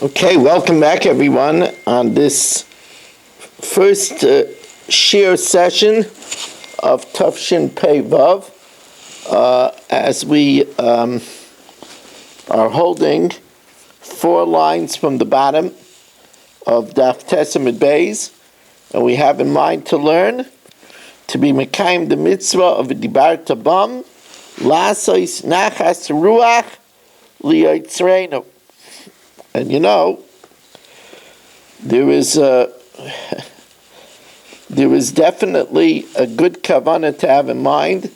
Okay, welcome back everyone on this first shir session of Tafshin Pei Vav, as we are holding 4 lines from the bottom of Daf Tesamid Beis, and we have in mind to learn to be Mekayim the mitzvah of Dibar Tabam, Lasois Nachas Ruach Liyotzreinu. And you know, there is definitely a good kavanah to have in mind,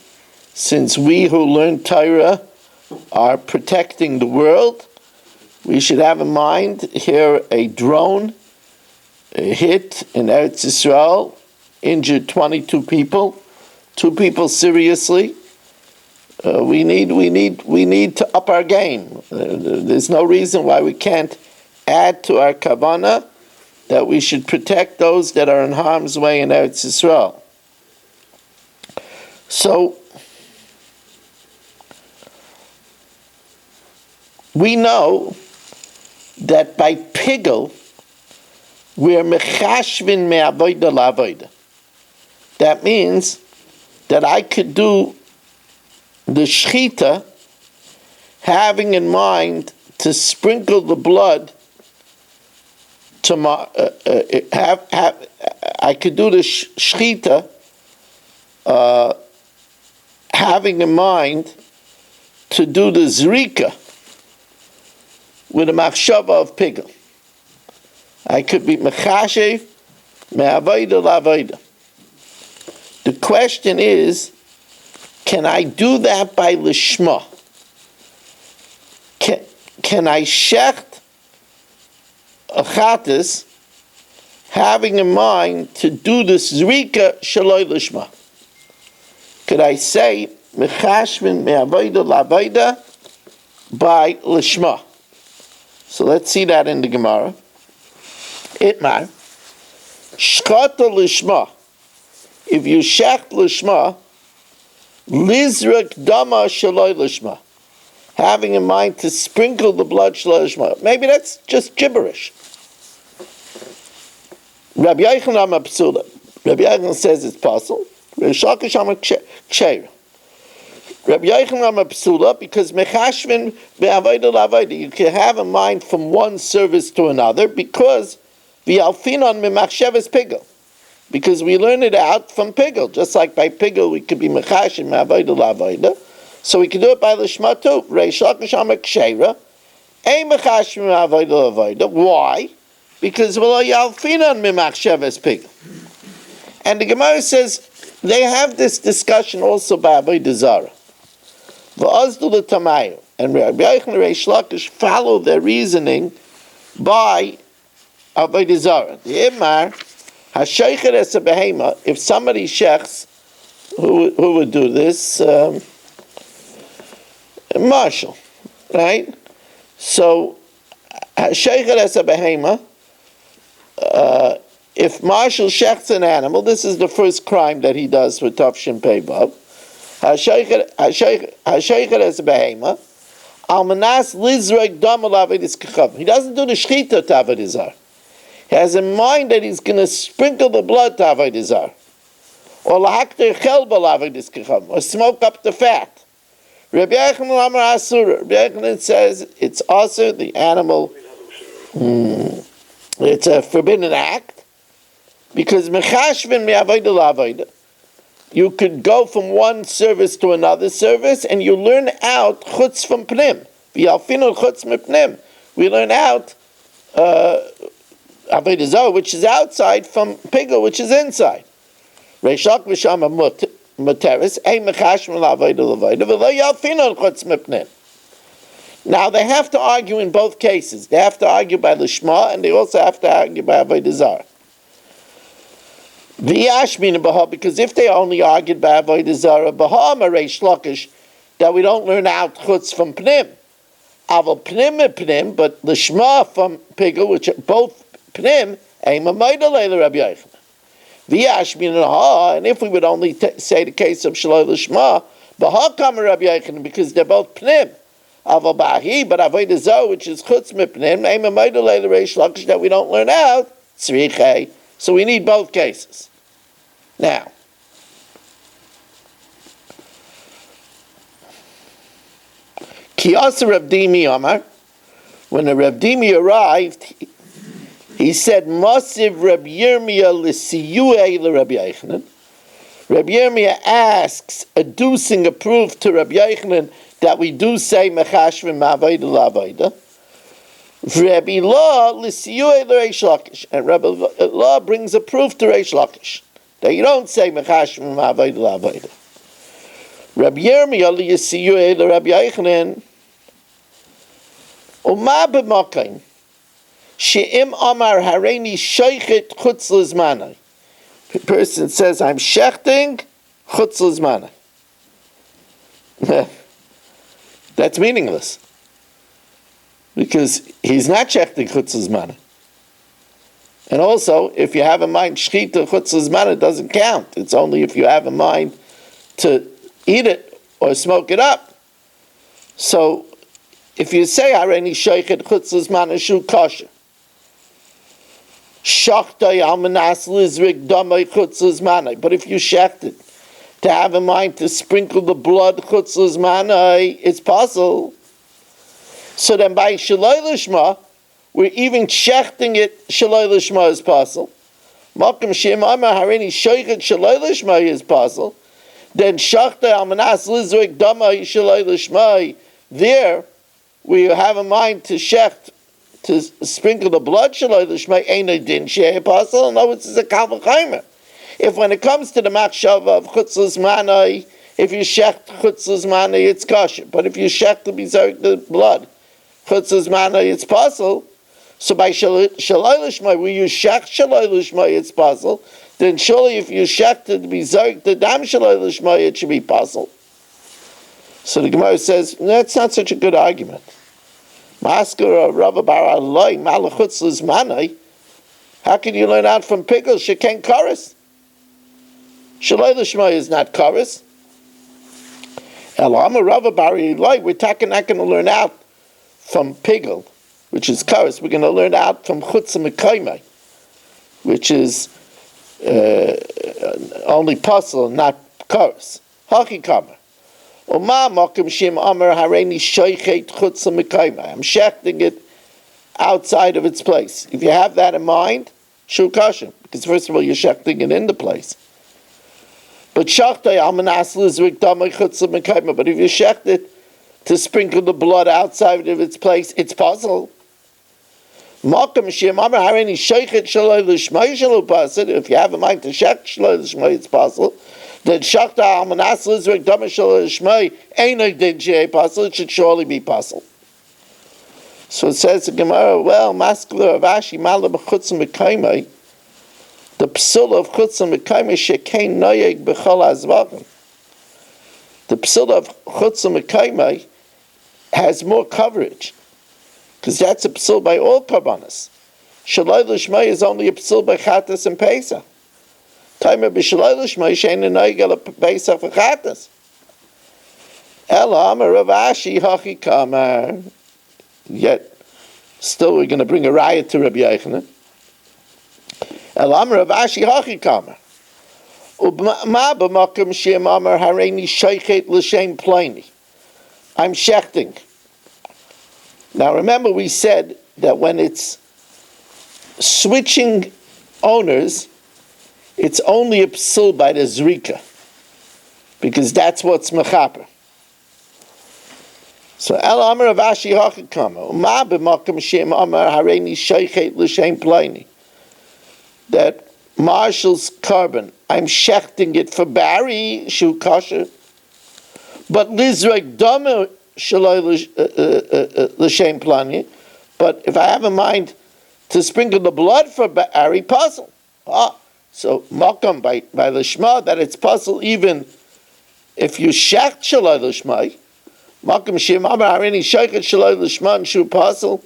since we who learn Torah are protecting the world. We should have in mind here a drone hit in Eretz Yisrael, injured 22 people, 2 people seriously. We need to up our game. There's no reason why we can't add to our kavanah that we should protect those that are in harm's way in Eretz Yisrael. So we know that by pigel we're mechashvin me'avoida la'avoida. That means that I could do the shechita, having in mind to sprinkle the blood to I could do the shechita, having in mind to do the zrika with a machshava of pigel. I could be mechashev me'avoida la'avoida. The question is, can I do that by lishma? Can I shecht a chatas having in mind to do this zrika shaloi lishma? Could I say mechashvin me'avoida la'avoida by lishma? So let's see that in the Gemara. Itmar shchata lishma. If you shecht lishma, Lizrak dama shaloi lishma, having in mind to sprinkle the blood shaloi lishma. Maybe that's just gibberish. Rabbi Yochanan Psula. Rabbi Yochanan says it's possible. Rabbi Yochanan Psula, because mechashvin be'avoida la'avoida, you can have in mind from one service to another, because v'alfinon memachsheves pigel. Because we learn it out from pigel. Just like by pigel, we could be mechashim me'avoida la'avoida. So we can do it by lishma too. Reish Lakish Amar Ksheira, ein mechashim me'avoida la'avoida. Why? Because v'lo yalfinon memachsheves pigel. And the Gemara says they have this discussion also by avodah zara. V'azdu l'tamayu. And Rabbi Yochanan and Reish Lakish follow their reasoning by avodah zara. The Imar, Hasheichet es a behema, if somebody shechs, who would do this? Marshal, right? So, Hasheichet es a behema, if Marshal shechs an animal, this is the first crime that he does with Tafshin Pei Vav. Hasheichet es a behema, al manas lizrek dam alavidis kachav. He doesn't do the shechita to avodah zara. He has in mind that he's going to sprinkle the blood to avodah zara, or lahakter chelba lavidis kacham, or smoke up the fat. Rabbi Yochanan Amar Asura. Rabbi Yochanan says it's also the animal. It's a forbidden act, because mechashvin me'avodah la'avodah. You could go from one service to another service, and you learn out chutz from pnim. V'yalfinu chutz mepnim. We learn out avodah zara, which is outside, from pigel, which is inside. Reishak v'shama muteris, ein mechashim la'avodah la'avodah, v'lo yalfinon chutz mepnim. Now they have to argue in both cases. They have to argue by lishma, and they also have to argue by avodah zara. V'yashmin b'ha, because if they only argued by avodah zara, b'ha Reish Lakish, that we don't learn out chutz from pnim. Aval pnim pnim, but lishma from pigel, which are both pnim, ein mamayda leila Rabbi Yochanan. V'yashmin b'ha, and if we would only say the case of shaloi lishma, b'ha kama Rabbi Yochanan, because they're both pnim. Avabahi, but avodah zarah, which is chutz mipnim, aim amayda leil reish lakish that we don't learn out. Tzrichei. So we need both cases. Now, Kiyasa Reb Dimi Amar, when the Reb Dimi arrived, he said, Masiv Reb Yirmiyah l'siyuei l'Reb Yochanan. Reb Yirmiyah asks, adducing a proof to Reb Yochanan that we do say mechashvim ma'avodah la'avodah. Reb Ilah l'siyuei l'Reish Lakish. And Reb Ilah brings a proof to Reish Lakish that you don't say mechashvim ma'avodah la'avodah. Reb Yirmiyah l'siyuei l'Reb Yochanan. Uma b'makaim. She'im amar hareini sheichet chutz l'zmanai. The person says, I'm shechting chutz l'zmanai. That's meaningless. Because he's not shechting chutz l'zmanai. And also, if you have in mind shechita chutz l'zmanai, it doesn't count. It's only if you have in mind to eat it or smoke it up. So, if you say hareini sheichet chutz l'zmanai shu kosher, but if you shecht it to have in mind to sprinkle the blood chutz l'zmanai, it's possible. So then by shaloi lishma, we're even shechting it shaloi lishma is possible. Makom shem amar hareini sheichet shaloi lishma is possible. Then shachta al manas lizrik damai shaloi lishma, there we have in mind to shecht, to sprinkle the blood shaloi l'shmai ain't din shei apostle. No, it's a kal v'chaimer. If when it comes to the machshava of chutz l'zmanai, if you shecht chutz l'zmanai, it's kosher. But if you shecht to be the blood chutz l'zmanai, it's possible. So by shaloi l'shmai, where you shecht shaloi l'shmai, it's possible. Then surely if you shecht to be the dam shaloi l'shmai, it should be possible. So the Gemara says that's not such a good argument. How can you learn out from pickles? Sheken kares. Shaloi l'shma is not kares. Elama Rava Bar Eloi. We're not going to learn out from pickle, which is kares. We're going to learn out from chutz mekaymai, which is only puzzle, not kares. Haki kamer. I'm shechting it outside of its place. If you have that in mind, shu kashem, because first of all you're shechting it in the place. But if you shecht it to sprinkle the blood outside of its place, it's possible. If you have in mind to shecht shaloi l'shmai, it's possible. Then shachta al manas lizrik dama shaloi l'shmai ain't din shei apostle. It should surely be possible. So it says the Gemara, well, maskler of Ashi malam chutz mekaymai, the psul of chutz mekaymai shekein noyeg b'chol hazvachim. The psul of chutz mekaymai has more coverage, because that's a psul by all karbanos. Shaloi l'shmai is only a psul by chatas and pesach. Timer b'shaloi l'shmai she'ein noyeg pesach v'chatas. Ela amar Rav Ashi hachi kamar. Yet, still we're going to bring a riot to Rabbi Yochanan. El Amar Rav Ashi hachi kamer. U'ma b'makom she'em amar hareini sheichet l'shem ploni. I'm shechting. Now remember we said that when it's switching owners, it's only a psul by the zrika, because that's what's mechaper. So El Amar Rav Ashi Hachikama, Ma b'makom shem Amar Hareini Sheichet l'shem ploni. That Marshall's carbon, I'm shechting it for Barry shu kosher, but Lizrek Domer Shaloi l'shem ploni. But if I have in mind to sprinkle the blood for Barry, puzzle. So makom by l'shma that it's puzzle even if you shecht Shaloi l'shmai. Makom shem amar hareini sheichet shaloi l'shman shu pasel.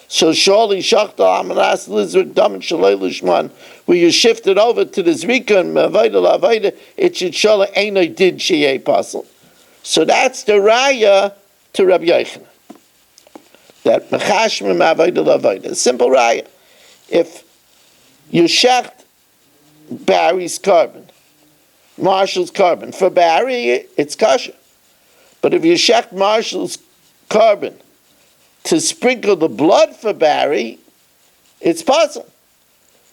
So surely shachta amaras lizrik dam shaloi l'shman, where you shift it over to the zrika and avodah la'avodah, it should surely ain't did sheyeh pasel. So that's the raya to Rabbi Yochanan. that mechashmim avodah l'avodah. Simple raya. If you shecht Barry's carbon, Marshall's carbon, for Barry it's kosher. But if you shecht Marshall's carbon to sprinkle the blood for Barry, it's possible.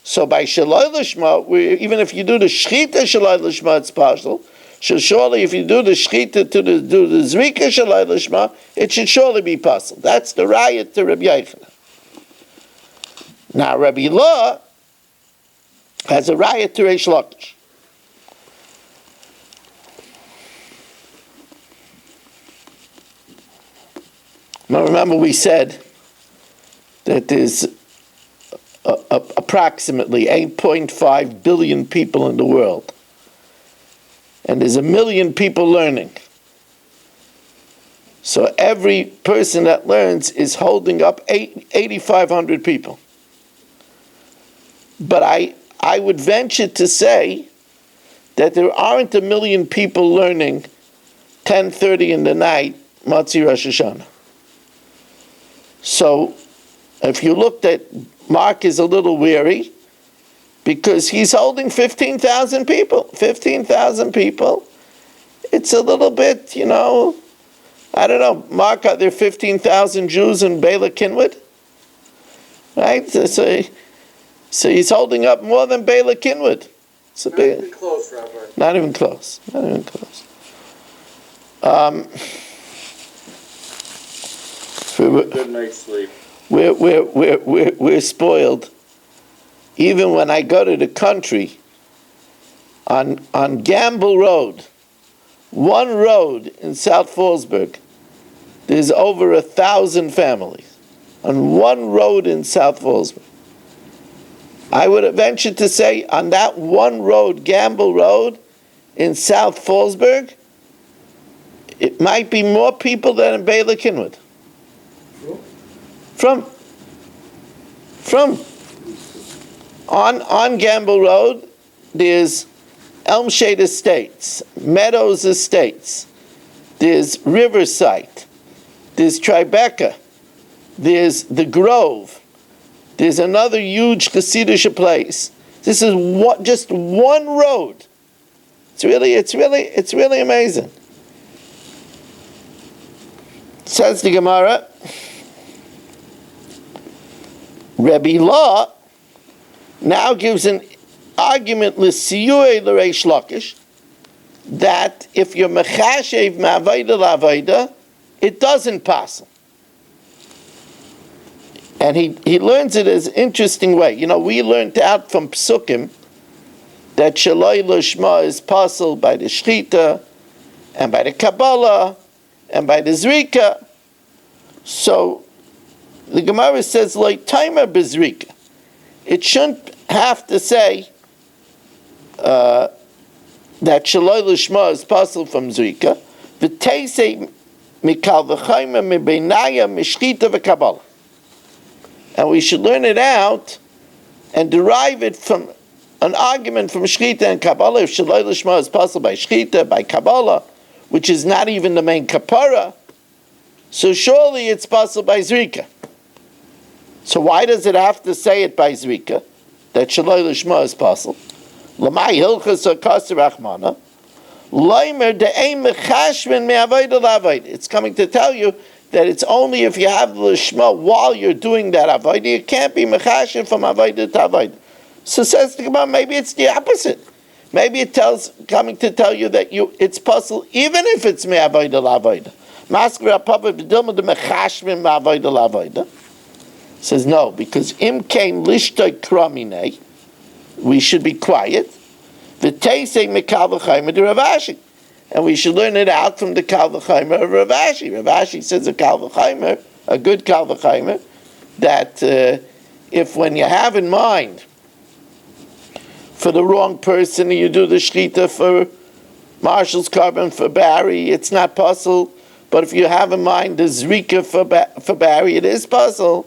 So by Shaloi Lishma, even if you do the Shechita Shaloi Lishma, it's possible. So surely if you do the Shechita to do the Zrika Shaloi Lishma, it should surely be possible. That's the riot to Rabbi Yochanan. Now Rabbi Law has a riot to Reish Lakish. Now remember we said that there's approximately 8.5 billion people in the world. And there's 1 million people learning. So every person that learns is holding up 8,500 people. But I would venture to say that there aren't 1 million people learning 10:30 in the night, Matzi Rosh Hashanah. So if you looked at, Mark is a little weary because he's holding 15,000 people. 15,000 people. It's a little bit, I don't know. Mark, are there 15,000 Jews in Bela Kinwood? Right? So he's holding up more than Bela Kinwood. It's a big, even close, Rabbi. Not even close. Not even close. Good night's sleep. We're spoiled. Even when I go to the country, on Gamble Road, one road in South Fallsburg, there's over 1,000 families. On one road in South Fallsburg. I would venture to say on that one road, Gamble Road, in South Fallsburg, it might be more people than in Bela Kinwood. From on Gamble Road, there's Elm Shade Estates, Meadows Estates, there's Riverside, there's Tribeca, there's the Grove, there's another huge Hasidic place. This is just one road. It's really amazing. Says the Gemara, Rabbi Law now gives an argument l'siyuei l'reish lakish that if you're mechashev ma'avayda l'avayda, it doesn't pass. And he learns it as an interesting way. We learned out from Psukim that Shaloi Lishma is passed by the Shechita and by the Kabbalah and by the Zrika. So the Gemara says, like timer bezrika. It shouldn't have to say that Shaloi Lishma is passed from Zrika. V'teisei mikal v'chayma mibeinaya mishchita v'kabbalah. And we should learn it out and derive it from an argument from Shechita and Kabbalah. If Shaloi Lishma is passed by Shechita, by Kabbalah, which is not even the main kapara, so surely it's passed by Zrika. So why does it have to say it by Zrika, that Shaloi Lishma is passed? L'mai hilchas hakasir achmana, loimer de'ein mechashmin me'avodah l'avodah. It's coming to tell you that it's only if you have the Lishma while you're doing that avodah, you can't be mechashmin from avodah to avodah. So says the Gemara, maybe it's the opposite. Maybe coming to tell you that it's possible even if it's me'avodah l'avodah. Maskra papa b'dilma de mechashmin me'avodah l'avodah. Says no, because im came lishtoi kramine, we should be quiet. V'teisei mikal v'chaymer de Rav Ashi, and we should learn it out from the kal v'chaymer of Rav Ashi. Rav Ashi says a kal v'chaymer, a good kal v'chaymer, that if when you have in mind for the wrong person, you do the shechita for Marshall's carbon for Barry, it's not possible. But if you have in mind the zrika for Barry, it is possible.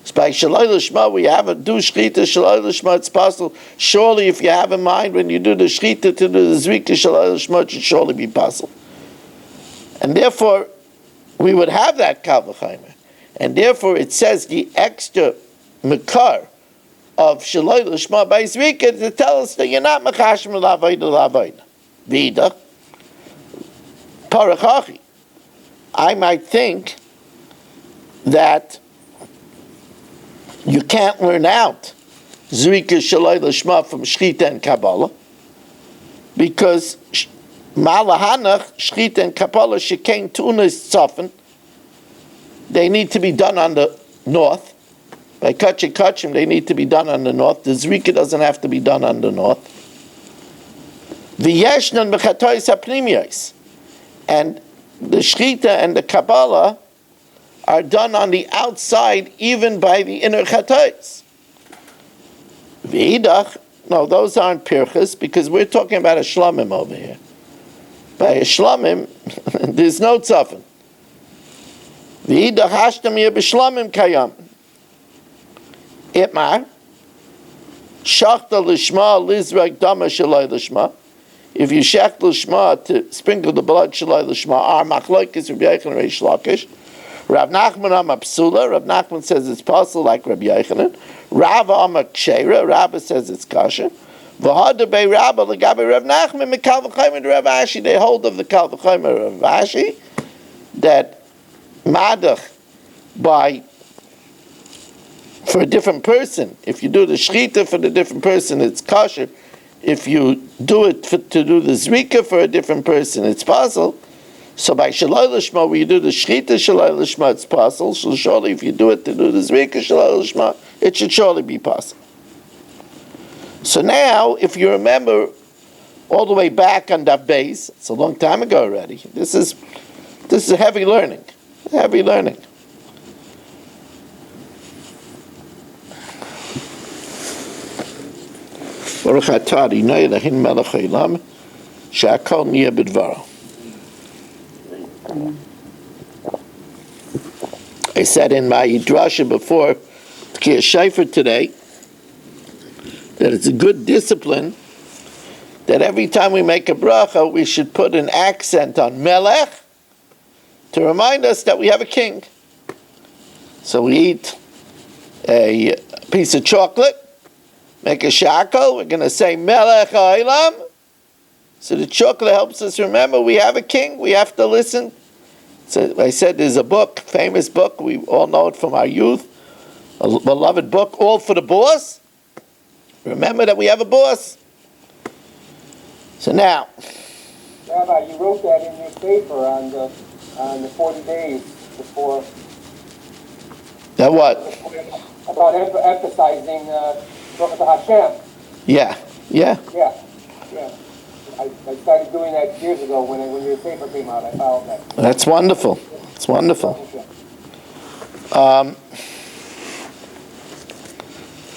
So by Shaloi Lishma, we have a do shechita Shaloi Lishma, it's possible. Surely, if you have in mind when you do the shechita to do the zrika Shaloi Lishma, it should surely be possible. And therefore, we would have that kal v'chaymer. And therefore it says the extra makar of Shaloi L'Shma by Zrika to tell us that you're not Mechashim L'Avoida L'Avoida. V'idach, Parachachi. I might think that you can't learn out Zrika Shaloi L'Shma from Shchita and Kabbalah, because Malahanach, Shchita and Kabbalah, Shekain Tunas Tzafin, they need to be done on the north. By Kachim, they need to be done on the north. The Zrika doesn't have to be done on the north. V'yeshnan b'chatois ha'pnimiyos. And the Shchita and the Kabbalah are done on the outside, even by the inner chatois. V'idach, no, those aren't pirchas, because we're talking about a shlamim over here. By a shlamim, there's no tzafin. V'idach hashtam yeh b'shlamim kayam. Itmar, shachta l'shma lizrak dama shalai l'shma. If you shech l'shma to sprinkle the blood shalai l'shma, our machlokes Rabbi Yochanan Reish Lakish. Rav Nachman Amar Psula. Rav Nachman says it's possible like Rabbi Yochanan. Rav Amar Ksheira. Rabbi says it's kasher. V'hada bei Rabbi l'gabe Rav Nachman mikal v'chaymer Rav Ashi. They hold of the kal v'chaymer Rav Ashi that madach for a different person. If you do the shchita for the different person, it's kosher. If you do it to do the zrika for a different person, it's possible. So by shalai l'shma, where you do the shchita shalai l'shma, it's possible. So surely if you do it to do the zrika shalai l'shma, it should surely be possible. So now, if you remember all the way back on Daf Beis, it's a long time ago already. This is heavy learning. Heavy learning. Baruch atah Adonai Eloheinu melech haolam, she'akol niyeh b'dvaro. I said in my drasha before Tkiyah Shofar today that it's a good discipline that every time we make a bracha we should put an accent on melech to remind us that we have a king. So we eat a piece of chocolate, make a shackle, we're going to say Melech Haolam. So the chocolate helps us remember we have a king, we have to listen. So I said there's a book, famous book, we all know it from our youth, a beloved book, All for the Boss. Remember that we have a boss. So now, Rabbi, you wrote that in your paper on the 40 days before. that what? About emphasizing Baruch Hashem. Yeah. Yeah. I started doing that years ago when your paper came out. I followed that. That's wonderful. It's wonderful.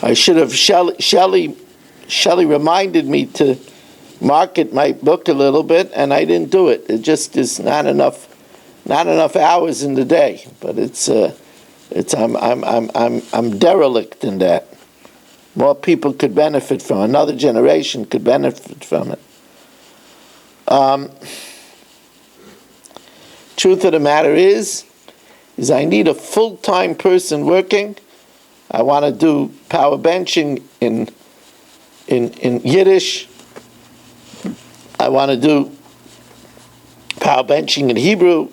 I should have, Shelley reminded me to market my book a little bit, and I didn't do it. It just is not enough hours in the day. But I'm derelict in that. More people could benefit from it. Another generation could benefit from it. Truth of the matter is I need a full-time person working. I want to do power benching in Yiddish. I want to do power benching in Hebrew.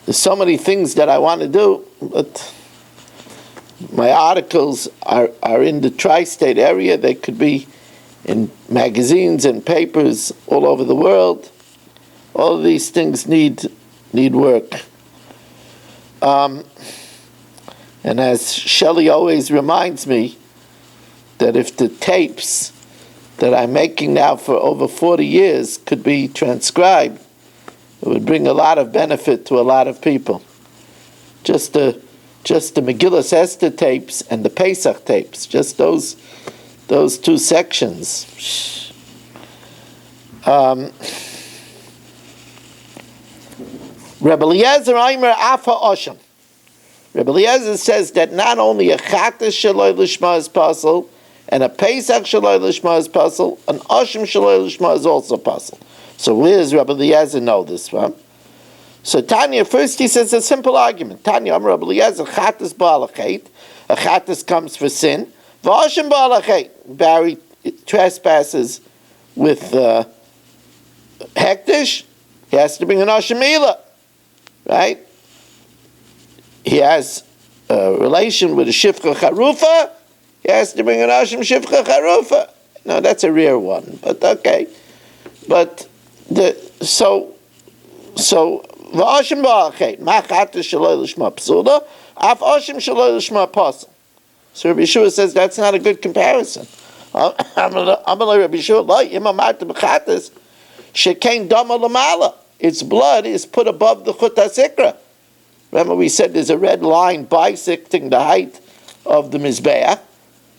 There's so many things that I want to do, but my articles are in the tri-state area. They could be in magazines and papers all over the world. All of these things need work. And as Shelley always reminds me, that if the tapes that I'm making now for over 40 years could be transcribed, it would bring a lot of benefit to a lot of people. Just the Megillas Esther tapes and the Pesach tapes, just those two sections. Rebbe Eliezer Aimer Afa Osham. Rebbe Eliezer says that not only a Chatas Shaloi Lishma is possible, and a Pesach Shaloi Lishma is possible, an Osham Shaloi Lishma is also possible. So where does Rebbe Eliezer know this from? So Tanya, first he says a simple argument. Tanya, Amar Rabbi Eliezer, chatas ba'alachet. A chatas comes for sin. V'ashim ba'alachet. Barry trespasses with hektish. He has to bring an ashemila, right? He has a relation with a shifcha charufa. He has to bring an ashim shifcha charufa. No, that's a rare one, but okay. But so v'ashim ba'alachet. Ma chatas shaloi l'shma psula. Af ashim shaloi l'shma pasel. So Rabbi Yeshua says that's not a good comparison. Its blood is put above the chut hasikra. Remember we said there's a red line bisecting the height of the mizbeach.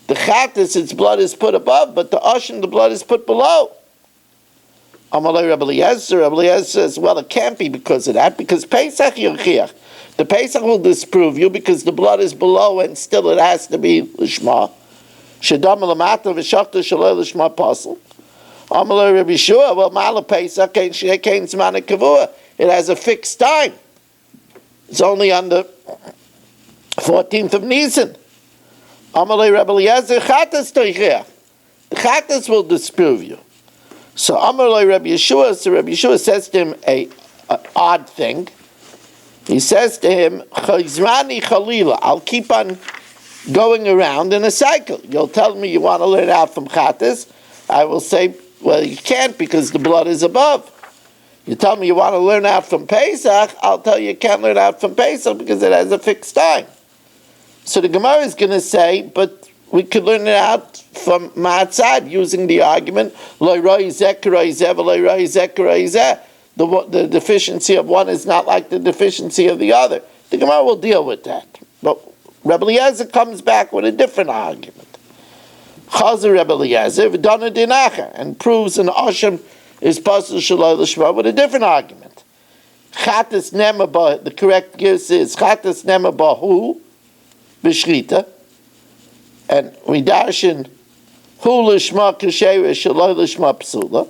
The chatas, its blood is put above, but the ashim, the blood is put below. Amalei Rabbi Eliezer says, well, it can't be because of that, because Pesach Yochiach. The Pesach will disprove you because the blood is below and still it has to be Lishma. Shedam Lamata v'shachta shaloi Lishma Pasel. Amalei Rabbi Yeshua, well, Mala Pesach kain zman kavua. It has a fixed time. It's only on the 14th of Nisan. Amalei Rabbi Eliezer, Chatas Toichiach. The Chatas will disprove you. So Amalei Rabbi Yeshua, so Rabbi Yeshua says to him an odd thing. He says to him, Chizrani Chalila, I'll keep on going around in a cycle. You'll tell me you want to learn out from Chatas. I will say, well, you can't because the blood is above. You tell me you want to learn out from Pesach, I'll tell you can't learn out from Pesach because it has a fixed time. So the Gemara is going to say, but we could learn it out from Ma'atzad using the argument, the deficiency of one is not like the deficiency of the other. The Gemara will deal with that. But Rebbe Eliezer comes back with a different argument. Chazer Rebbe Eliezer v'dana dinacha, and proves an Asham is Pasal Shaloi L'Shma with a different argument. Chatas Nema, the correct guess is Chatas Nema Bahu B'Shrita, and we darshan Hu L'Shma Kasheira Shaloi L'Shma Psula.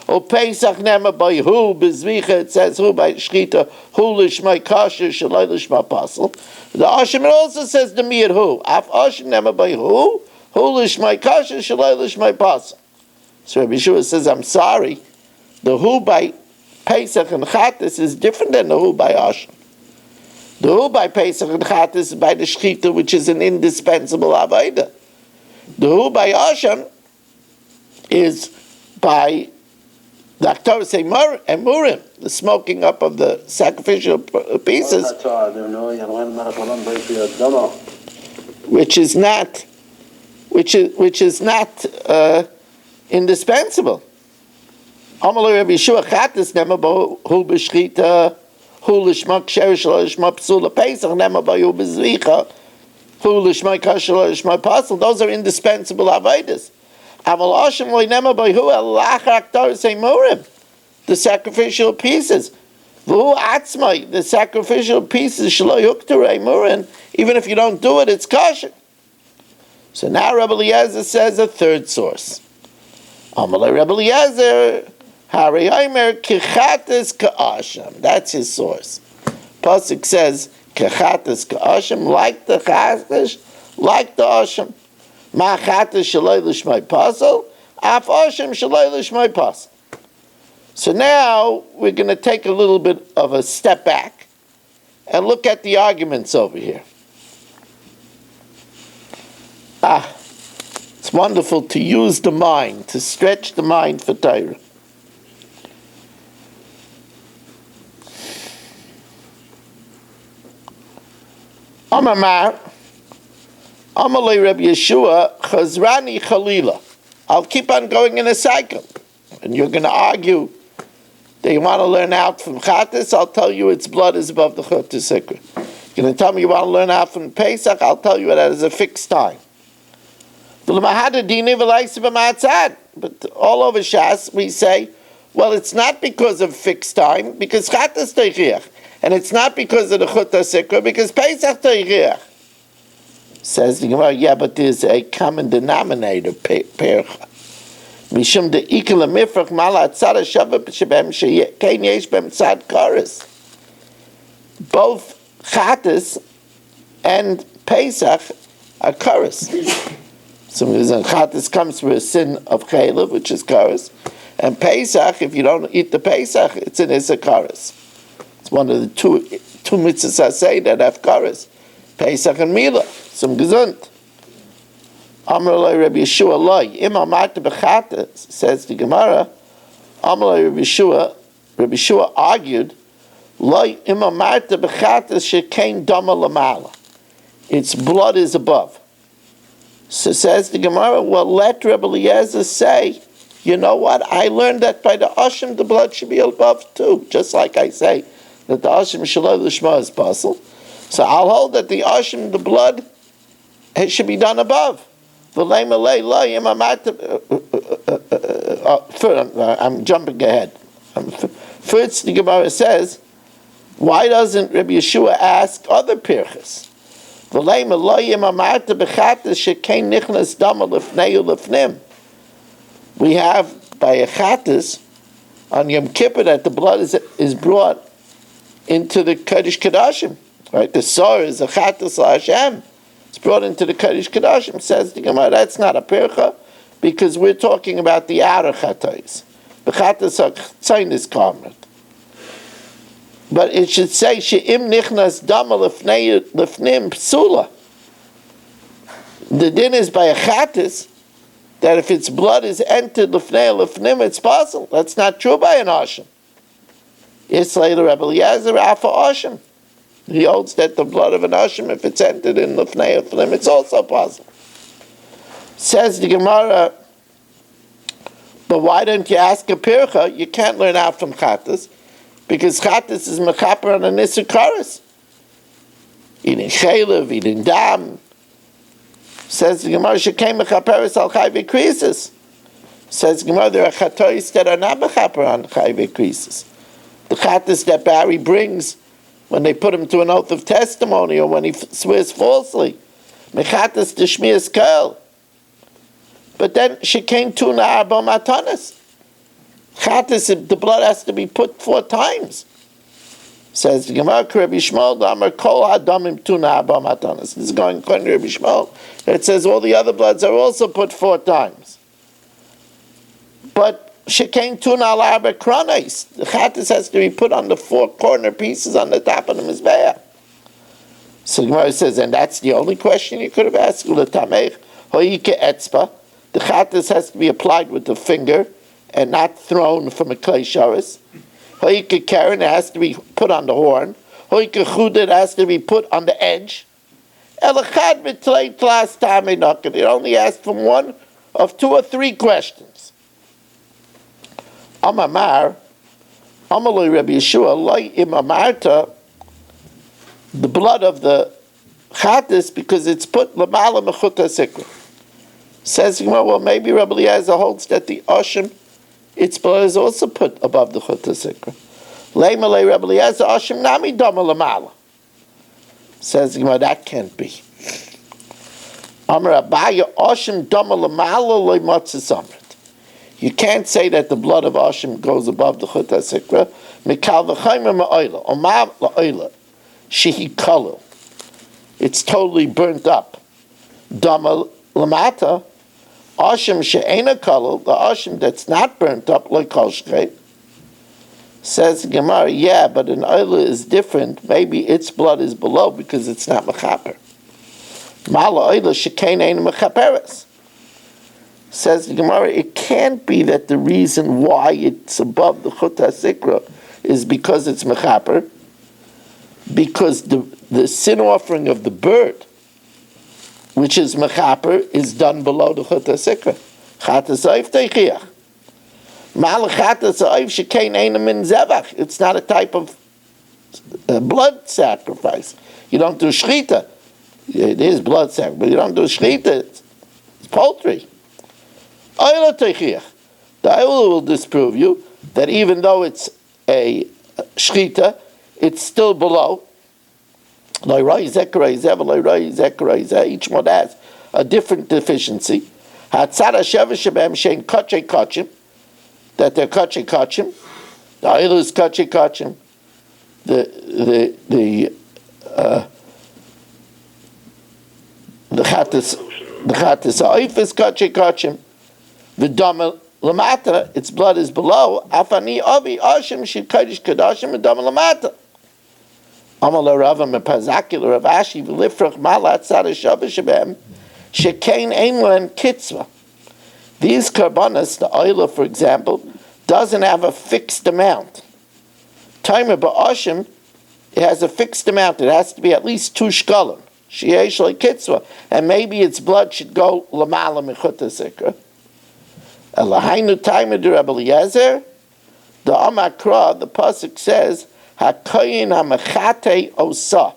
O Pesach Nema Bahu B'Zvicha, it says Hu by Shrita Hu L'Shma Kasher Shaloi L'Shma Pasal. The Asham also says the Mir Hu Af Asham Nema Bahu Hu L'Shma Kasher Shaloi L'Shma Pasal. So Rabbi Yeshua says, I'm sorry, the Hu by Pesach and Chatas is different than the Hu by Asham. The Hu by Pesach and Chatas is by the Shechita, which is an indispensable Avodah. The Hu by Asham is by the Aktaras Emurim, the smoking up of the sacrificial pieces, which is not indispensable. Amalei Rabbi Yeshua Chatas Nema Hu B'Shchita Hu L'Shma Ksher Shelo L'Shma Psula Pesach Nema Hu B'Zvicha Hu L'Shma Kasher L'Shma Pasal. Those are indispensable avodas. Aval Asham Lo Nema Hu Elach Aktaras Emurim, the sacrificial pieces. V'Hu Atzmai, the sacrificial pieces Shelo Yuktar Emurim. Even if you don't do it, it's kosher. So now Rebbe Eliezer says a third source. Amalei Rebbe Eliezer, Hari Omer Kechatas Ka'asham. That's his source. Pasuk says Kechatas Ka'asham, like the Chatas, like the Asham. Ma Chatas Shaloi L'Shmai Pasal, Af Asham Shaloi L'Shmai Pasal. So now we're going to take a little bit of a step back and look at the arguments over here. It's wonderful to use the mind, to stretch the mind for Torah. Amar Amalei Rabbi Yeshua Chazrani Chalila. I'll keep on going in a cycle. And you're going to argue that you want to learn out from Chatas, I'll tell you its blood is above the Chut Sikra. You're going to tell me you want to learn out from Pesach, I'll tell you that is a fixed time. But all over Shas, we say, well, it's not because of fixed time, because Chatas Teichiach. And it's not because of the Chut HaSikra, because Pesach Teichiach. Says the Gemara, yeah, but there's a common denominator, Percha. Mishum de Ikela Mifrach Mala Tzad HaShavah Shebem Shekein Yesh Bem Tzad Kares. both Chatas and Pesach are kares. So Chatas comes from a sin of Chaylev, which is kares, and Pesach, if you don't eat the Pesach, it's an Issa kares. It's one of the two mitzvahs I say that have kares, Pesach and Mila, some gesund. Amar Loi Rabbi Yeshua Loi, Im Amarta B'Chatas, says the Gemara, Amar Loi Rabbi Yeshua argued, Loi Im Amarta B'Chatas Shekein Dama Lamala. Its blood is above. So says the Gemara, well, let Rabbi Eliezer say, you know what, I learned that by the Ashim the blood should be above too, just like I say that the Ashim Shalom L'Shma is possible. So I'll hold that the Ashim, the blood, it should be done above. I'm jumping ahead. First, the Gemara says, why doesn't Rabbi Yeshua ask other pirchas? We have by a chatas on Yom Kippur that the blood is brought into the Kodesh Kodashim. Right? The sor is a chatas Hashem. It's brought into the Kodesh Kodashim. Says the Gemara, that's not a pircha, because we're talking about the outer chatos. The chatas are tzainis karmet. But it should say she'im nichnas dama lefnim psula. The din is by a chatas that if its blood is entered lefnim, it's possible. That's not true by an ashim. It's later Rebbe Eliezer afa ashim. He holds that the blood of an ashim, if it's entered in lefnim, it's also possible. Says the Gemara, but why don't you ask a pircha? You can't learn out from chatas, because chatas is mechaper on a nisur kares. Eating chaylev, eating dam. Says the Gemara, shekei mechaperes al chai v'krisis. Says the Gemara, there are chatois that are not mechaper on chai v'krisis. The chatas that Barry brings when they put him to an oath of testimony or when he swears falsely. Mechatas d'shmias kel. But then shekei tuna arba matanas. Chatas, the blood has to be put 4 times. Says the Gemara, Rabbi Shmuel, Amar Kol Hadamim Tuna Arba Matanas. This is going according to Rabbi Shmuel. It says all the other bloods are also put 4 times. But Shekain Tuna Al Arba Kronis. The Chatas has to be put on the 4 corner pieces on the top of the Mizbeah. So the Gemara says, and that's the only question you could have asked. L'tamech Hoike Etzba. The Chatas has to be applied with the finger and not thrown from a clay sharis. Hoike Karen has to be put on the horn. Hoike Chudet has to be put on the edge. Elachad B'tlei Tlas Tamei Noken. It only asked from 1 of 2 or 3 questions. Amamar, Amaloi Rabbi Yeshua, Loi Imamarta, the blood of the Chatas, because it's put Lamala Mechuta Sikra. Says, well, maybe Rabbi Eliezer holds that the Oshim, its blood is also put above the Chuta Sikra. Leima le Rebbe Eliezer Ashim Nami Dama Lamala. Says that can't be. Amar Abaya Ashim Dama Lamala le Matzis Amrit. You can't say that the blood of Ashim goes above the Chuta Sikra. Mikal v'chaymer ma'oila. Omar la'oila. Shehi kalil. It's totally burnt up. Dama Lamata. Ashim she'ena kalil, the ashim that's not burnt up like kol shchei. Says Gemara, yeah, but an oila is different. Maybe its blood is below because it's not mechaper. Mala oila shekein ein mechaperes. Says the Gemara, it can't be that the reason why it's above the chuta sikra is because it's mechaper, because the sin offering of the bird, which is mechaper, is done below the chuta sikra. Chatas oif teichiach. Mal chatas oif shekein einem min zevach. It's not a type of blood sacrifice. You don't do shchita. It is blood sacrifice, but you don't do shchita. It's poultry. Oila teichiach. The oila will disprove you that even though it's a shchita, it's still below. Each one has a different deficiency. That they're kache kachim. The oil is kache kachim. the chatas ha'oif is kachim. The dama lamata, its blood is below. Afani avi ashim she kodesh kadashim and dama lamata. Amal Rava mepazakil Rav Ashi v'lifrach malat sadashav shabem shekain einlan kitzva. These karbanas, the oila, for example, doesn't have a fixed amount. Timer ba'ashim, it has a fixed amount. It has to be at least 2 shkalim. Sheyesh like kitzva, and maybe its blood should go lamala mechuta sikra. Elahainu timer de Rabbi Eliezer, the Amakra, the pasuk says, HaKayin HaMechate Osa,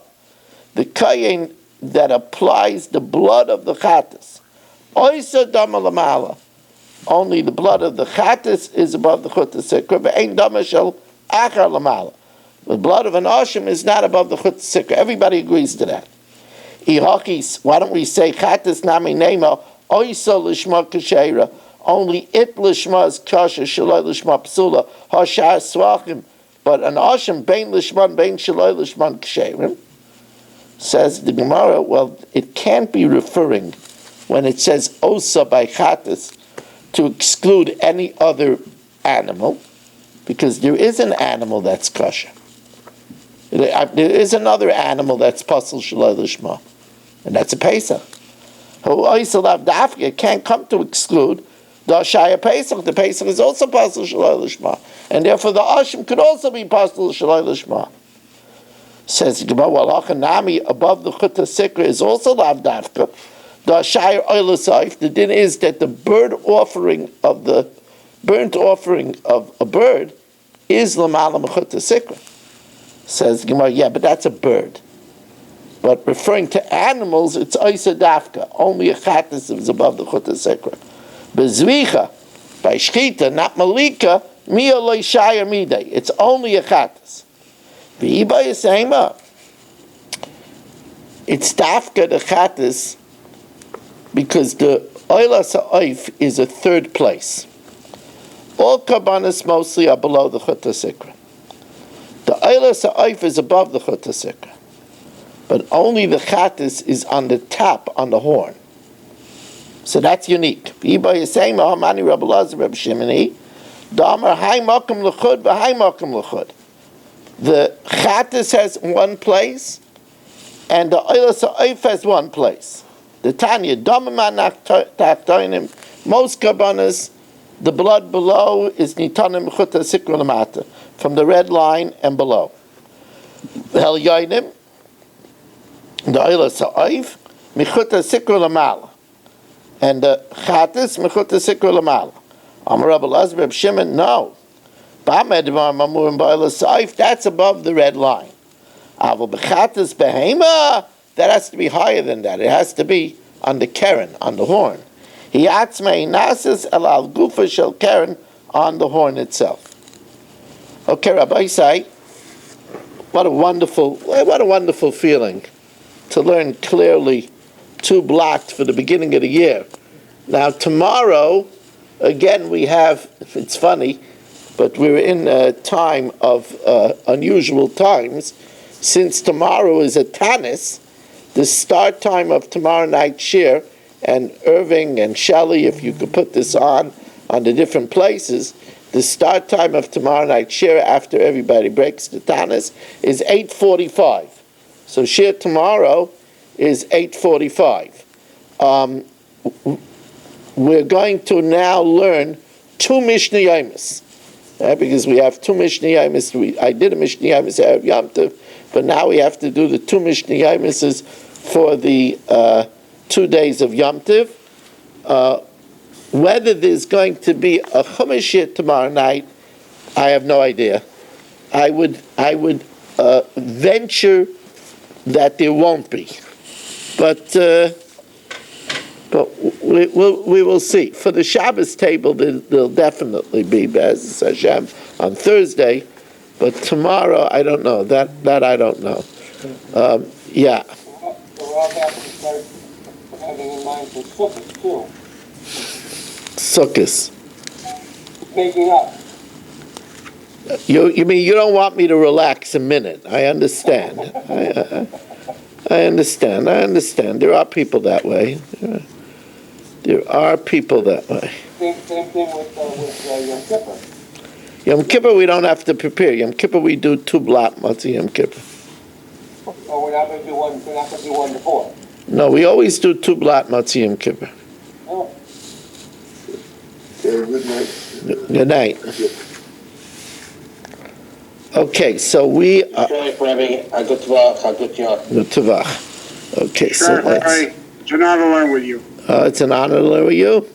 the Kayin that applies the blood of the Chatas. Oisa Dama Lamala, only the blood of the Chatas is above the Chut HaSikra, Ve'ein Dama Shel Achar Lamala. The blood of an Ashim is not above the Chut HaSikra. Everybody agrees to that. Ihakis, why don't we say Chatas Nami Nema, Oisa Lishma Kasheira, only it Lishma is Kasha, Shalai Lishma Psula, Hashar Svachim, but an Ashim, Bein Lishman, Bein Shaloi Lishman Ksherim, says the Gemara, well, it can't be referring, when it says Osa by Chatas, to exclude any other animal, because there is an animal that's kosher. There is another animal that's Pasal Shaloi Lishma, and that's a Pesach. Oisa Lav Dafka can't come to exclude the Shaya Pesach. The Pesach is also Pasal Shaloi Lishma, and therefore the Ashim could also be Pasal Shaloi Lishma. Says the Gemara, well, Achanami above the Chut HaSikra is also Lav Dafka. The Shaya Oilasayif, the din is that the burnt offering of a bird is Lamala Chut HaSikra. Says the Gemara, yeah, but that's a bird. But referring to animals, it's Oisa Dafka. Only a Chatas is above the Chut HaSikra. Bezvicha, by Shchita, not Malika, Mia Loi Shaya Midei. It's only a Chatas. V'iba Yisema. It's Dafka the Chatas because the Oilas Ha'oif is a third place. All Karbanas mostly are below the Chut HaSikra. The Oilas Ha'oif is above the Chut HaSikra. But only the Chatas is on the top, on the horn. So that's unique. The Chatas has one place, and the Oilas Ha'oif has one place. The Tanya, most Karbanas, the blood below is Nitanim Chut HaSikra Lamata, from the red line and below. The Hel Yoinim, the Oilas Ha'oif, Michut HaSikra Lamala. And the Chatas, Mechut HaSikra Lamala. Amar Rabbi Elazar, Reb Shimon, no. Ba'amed Mamurim Ba'oilas Ha'oif, that's above the red line. Aval B'chatas Behema, that has to be higher than that. It has to be on the Keren, on the horn. Hiyatzmei Nasis Elal Gufa Shel Keren, on the horn itself. Okay, Rabbi Isai, what a wonderful feeling to learn clearly 2 blocks for the beginning of the year. Now tomorrow, again we have, it's funny, but we're in a time of unusual times. Since tomorrow is a Tanis, the start time of tomorrow night shir, and Irving and Shelley, if you could put this on the different places, the start time of tomorrow night shir after everybody breaks the Tanis is 8:45. So shir tomorrow is 8:45. We're going to now learn 2 Mishnah Yomis, because we have 2 Mishnah Yomis. I did a Mishnah Yomis Erev Yom Tov, but now we have to do the 2 Mishnah Yomises for the 2 days of Yom Tov. Whether there's going to be a Chumash yet tomorrow night, I have no idea. I would venture that there won't be, but we will see. For the Shabbos table, there'll definitely be Be'ez Hashem on Thursday, but tomorrow I don't know. That I don't know. Yeah. So we'll also have to start having in mind for Sukkot too. Sukkos. Making up. You mean you don't want me to relax a minute? I understand. I understand. There are people that way. There are people that way. Same thing with Yom Kippur. Yom Kippur we don't have to prepare. Yom Kippur we do 2 blat matzah Yom Kippur. Oh, we're not going to do one. We're not going to do one before. No, we always do 2 blat matzah Yom Kippur. Oh. Good night. Good night. Okay, so we are. Good Tavach. Okay, so Sure, let's. it's an honor to learn with you. It's an honor to learn with you.